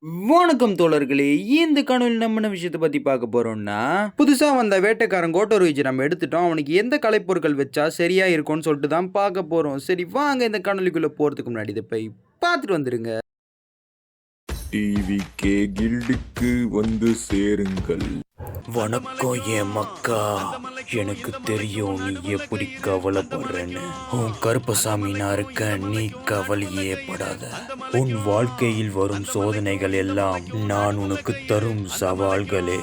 வணக்கம் தோழர்களே. இந்த காணொளியில் நம்ம என்ன விஷயத்தை பத்தி பார்க்க போறோம்னா, புதுசா வந்த வேட்டைக்காரன் கோட்டோருவிஜி நம்ம எடுத்துட்டோம். அவனுக்கு எந்த கலைப்பொருட்கள் வச்சா சரியா இருக்கும்னு சொல்லிட்டு தான் பார்க்க போறோம். சரி வாங்க இந்த காணொளிக்குள்ள போறதுக்கு முன்னாடி இதை போய் பார்த்துட்டு வந்துருங்க. டிவிகே கில்டுக்கு வந்து சேருங்கள். வணக்கம் என் மக்கா. எனக்கு தெரியும் நீ எப்படி கவலைப்படுறேன்னு. உன் கருப்பசாமி நான் இருக்க, நீ கவலையே படாத. உன் வாழ்க்கையில் வரும் சோதனைகள் எல்லாம் நான் உனக்கு தரும் சவால்களே.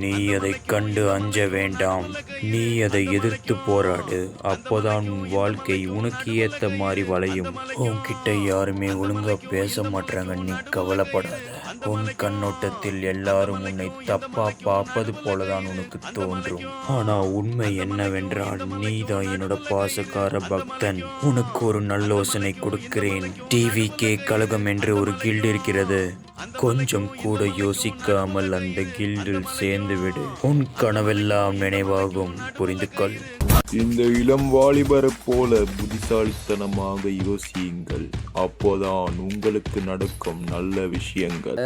நீ அதை கண்டு அஞ்ச வேண்டாம். நீ அதை எதிர்த்து போராடு. அப்போதான் உன் வாழ்க்கை உனக்கு ஏத்த மாதிரி வளையும். உன்கிட்ட யாருமே ஒழுங்கா பேச மாட்டாங்க, நீ கவலைப்படாத. உன் கண்ணோட்டத்தில் எல்லாரும் உன்னை தப்பா பார்ப்பது போலதான் உனக்கு தோன்றும். ஆனா உண்மை என்னவென்றால் நீதான் என்னோட பாசக்கார பக்தன். உனக்கு ஒரு நல்ல யோசனை கொடுக்கிறேன். டிவிகே கழகம் என்று ஒரு கில்டு இருக்கிறது. கொஞ்சம் கூட யோசிக்காமல் அந்த கில்டில் சேர்ந்து விடு. உன் கனவெல்லாம் நினைவாகும், புரிந்து கொள். இந்த இளம் வாலிபரை போல புத்திசாலித்தனமாக யோசியுங்கள். அப்போதான் உங்களுக்கு நடக்கும் நல்ல விஷயங்கள்.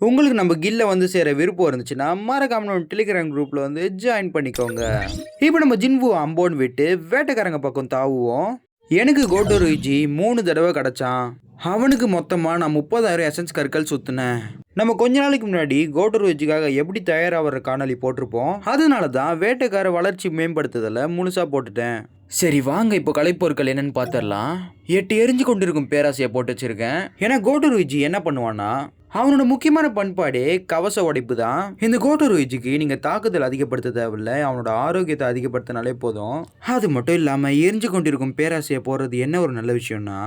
உங்களுக்கு நம்ம கில்ல வந்து சேர விருப்பம் இருந்துச்சுன்னா மறக்காம நம்ம டெலிகிராம் குரூப்ல வந்து ஜாயின் பண்ணிக்கோங்க. இப்போ நம்ம ஜின்வு அம்போன் விட்டு வேட்டைக்காரங்க பக்கம் தாவுவோம். எனக்கு கோட்டோருவிஜி 3 தடவை கிடைச்சான். அவனுக்கு மொத்தமாக நான் 30,000 எசன்ஸ் கற்கள் சுற்றினேன். நம்ம கொஞ்ச நாளைக்கு முன்னாடி கோட்டோருவிஜிக்காக எப்படி தயாராகிற காணொலி போட்டிருப்போம். அதனால தான் வேட்டைக்கார வளர்ச்சி மேம்படுத்துதலை முழுசாக போட்டுட்டேன். சரி வாங்க இப்போ கலைப்பொருட்கள் என்னன்னு பார்த்துடலாம். 8 எரிஞ்சு கொண்டிருக்கும் பேராசையை போட்டு வச்சிருக்கேன். ஏன்னா கோட்டோருவிஜி என்ன பண்ணுவான்னா, அவனோட முக்கியமான பண்பாடே கவச உடைப்பு தான். இந்த கோட்டோருவிஜிக்கு நீங்கள் தாக்குதல் அதிகப்படுத்த தேவையில்லை, அவனோட ஆரோக்கியத்தை அதிகப்படுத்தினாலே போதும். அது மட்டும் இல்லாமல் எரிஞ்சு கொண்டிருக்கும் பேராசையை போடுறது என்ன ஒரு நல்ல விஷயம்னா,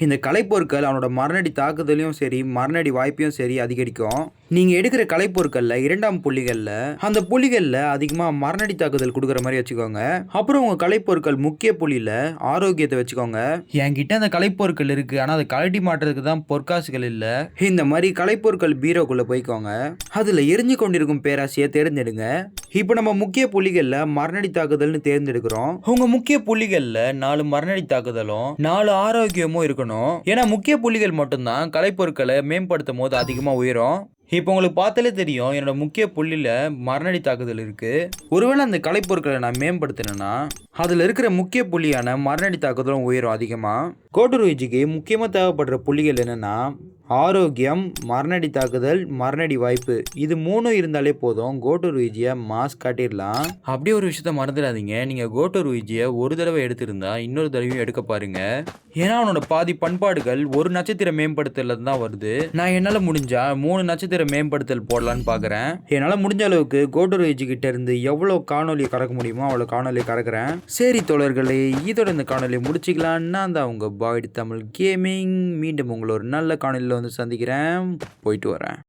இந்த கலைப்பொருட்கள் அவனோட மரணடி தாக்குதலையும் சரி மரணடி வாய்ப்பையும் சரி அதிகரிக்கும். நீங்கள் எடுக்கிற கலைப்பொருட்களில் 2ஆம் புள்ளிகளில் அந்த புள்ளிகளில் அதிகமாக மரணடி தாக்குதல் கொடுக்குற மாதிரி வச்சுக்கோங்க. அப்புறம் உங்கள் கலைப்பொருட்கள் முக்கிய புள்ளியில் ஆரோக்கியத்தை வச்சுக்கோங்க. என்கிட்ட அந்த கலைப்பொருட்கள் இருக்குது, ஆனால் அதை கழட்டி மாட்டுறதுக்கு தான் பொற்காசுகள் இல்லை. இந்த மாதிரி கலைப்பொருட்கள் பீரோக்குள்ளே போய்க்கோங்க. அதில் எரிஞ்சு கொண்டிருக்கும் பேராசையை தேர்ந்தெடுங்க. இப்போ நம்ம முக்கிய புள்ளிகளில் மரணடி தாக்குதல்னு தேர்ந்தெடுக்கிறோம். உங்கள் முக்கிய புள்ளிகளில் 4 மரணடி தாக்குதலும் 4 ஆரோக்கியமும் இருக்கணும். ஏன்னா முக்கிய புள்ளிகள் மட்டும்தான் கலைப்பொருட்களை மேம்படுத்தும் போது அதிகமாக உயரும். இப்போ உங்களுக்கு பார்த்தாலே தெரியும் என்னோட முக்கிய புள்ளியில் மரணடி தாக்குதல் இருக்குது. ஒருவேளை அந்த கலைப்பொருட்களை நான் மேம்படுத்தினேன்னா அதில் இருக்கிற முக்கிய புள்ளியான மரணடி தாக்குதலும் உயரும் அதிகமாக. கோட்டோருவிஜிக்கு முக்கியமாக தேவைப்படுற புள்ளிகள் என்னென்னா ஆரோக்கியம், மரணடி தாக்குதல், மரணடி வாய்ப்பு. இது 3 இருந்தாலே போதும் கோட்டோருவிஜியை மாஸ் காட்டிடலாம். அப்படியே ஒரு விஷயத்த மறந்துடாதீங்க, நீங்கள் கோட்டோருவிஜியை ஒரு தடவை எடுத்திருந்தா இன்னொரு தடவையும் எடுக்க பாருங்க. ஏன்னா அவனோட பாதி பண்பாடுகள் ஒரு நட்சத்திர மேம்படுத்தல தான் வருது. நான் என்னால் முடிஞ்சா 3 நட்சத்திர மேம்படுத்தல் போடலான்னு பார்க்குறேன். என்னால் முடிஞ்ச அளவுக்கு கோட்டோருவிஜி கிட்ட இருந்து எவ்வளோ காணொலியை கறக்க முடியுமோ அவ்வளோ காணொலியை கறக்குறேன். சரி தோழர்களே, இதோட இந்த காணொலியை முடிச்சுக்கலாம். நான் தான் உங்கள் பாய்டு தமிழ் கேமிங். மீண்டும் உங்களை ஒரு நல்ல காணொலியில் வந்து சந்திக்கிறேன். போயிட்டு வரேன்.